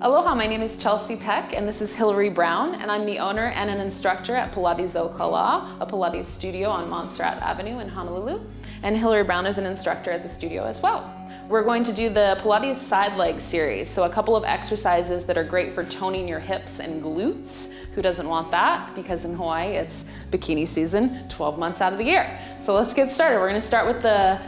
Aloha, my name is Chelsea Peck and this is Hillary Brown, and I'm the owner and an instructor at Pilates Ocala, a Pilates studio on Montserrat Avenue in Honolulu. And Hillary Brown is an instructor at the studio as well. We're going to do the Pilates side leg series, so a couple of exercises that are great for toning your hips and glutes. Who doesn't want that? Because in Hawaii it's bikini season 12 months out of the year. So let's get started. We're going to start with the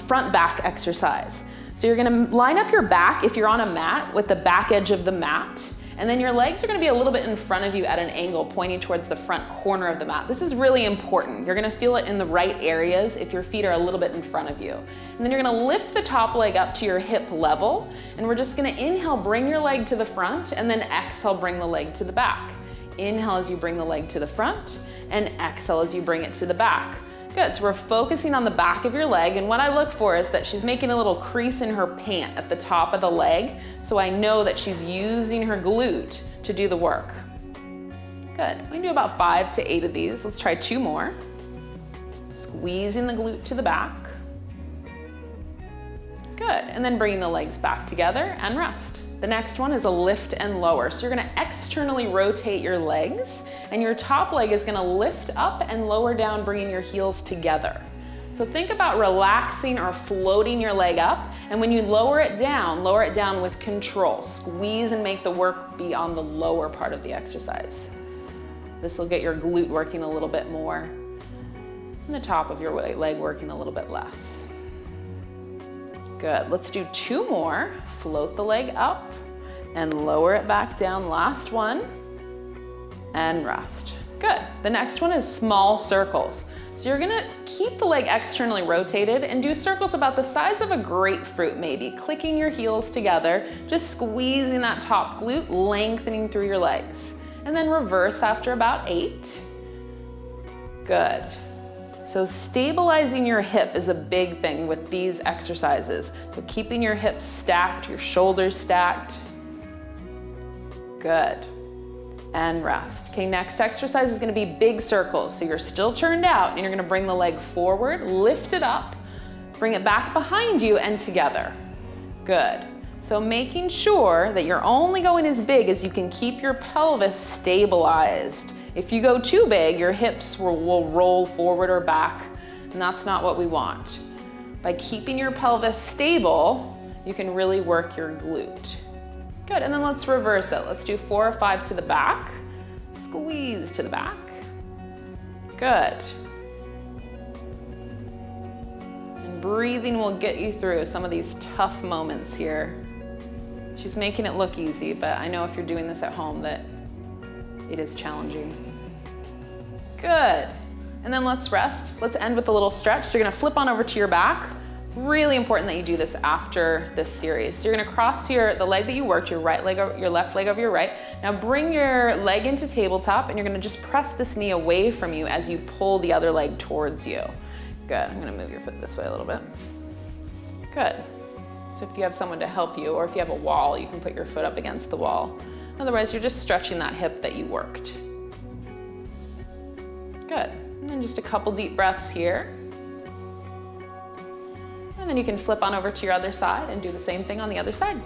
front back exercise. So you're gonna line up your back, if you're on a mat, with the back edge of the mat, and then your legs are gonna be a little bit in front of you at an angle, pointing towards the front corner of the mat. This is really important. You're gonna feel it in the right areas if your feet are a little bit in front of you. And then you're gonna lift the top leg up to your hip level, and we're just gonna inhale, bring your leg to the front, and then exhale, bring the leg to the back. Inhale as you bring the leg to the front, and exhale as you bring it to the back. Good, so we're focusing on the back of your leg, and what I look for is that she's making a little crease in her pant at the top of the leg, so I know that she's using her glute to do the work. Good, we can do about 5 to 8 of these. Let's try 2 more. Squeezing the glute to the back. Good, and then bringing the legs back together and rest. The next one is a lift and lower. So you're gonna externally rotate your legs, and your top leg is gonna lift up and lower down, bringing your heels together. So think about relaxing or floating your leg up, and when you lower it down with control. Squeeze and make the work be on the lower part of the exercise. This will get your glute working a little bit more, and the top of your leg working a little bit less. Good, let's do 2 more. Float the leg up and lower it back down. Last one, and rest. Good, the next one is small circles. So you're gonna keep the leg externally rotated and do circles about the size of a grapefruit maybe, clicking your heels together, just squeezing that top glute, lengthening through your legs. And then reverse after about 8. Good. So stabilizing your hip is a big thing with these exercises. So keeping your hips stacked, your shoulders stacked. Good. And rest. Okay, next exercise is gonna be big circles. So you're still turned out, and you're gonna bring the leg forward, lift it up, bring it back behind you and together. Good. So making sure that you're only going as big as you can keep your pelvis stabilized. If you go too big, your hips will roll forward or back, and that's not what we want. By keeping your pelvis stable, you can really work your glute. Good, and then let's reverse it. Let's do 4 or 5 to the back. Squeeze to the back. Good. And breathing will get you through some of these tough moments here. She's making it look easy, but I know if you're doing this at home that it is challenging. Good. And then let's rest. Let's end with a little stretch. So you're gonna flip on over to your back. Really important that you do this after this series. So you're gonna cross the leg that you worked, your right leg, your left leg over your right. Now bring your leg into tabletop, and you're gonna just press this knee away from you as you pull the other leg towards you. Good, I'm gonna move your foot this way a little bit. Good. So if you have someone to help you, or if you have a wall, you can put your foot up against the wall. Otherwise, you're just stretching that hip that you worked. Good, and then just a couple deep breaths here. And then you can flip on over to your other side and do the same thing on the other side.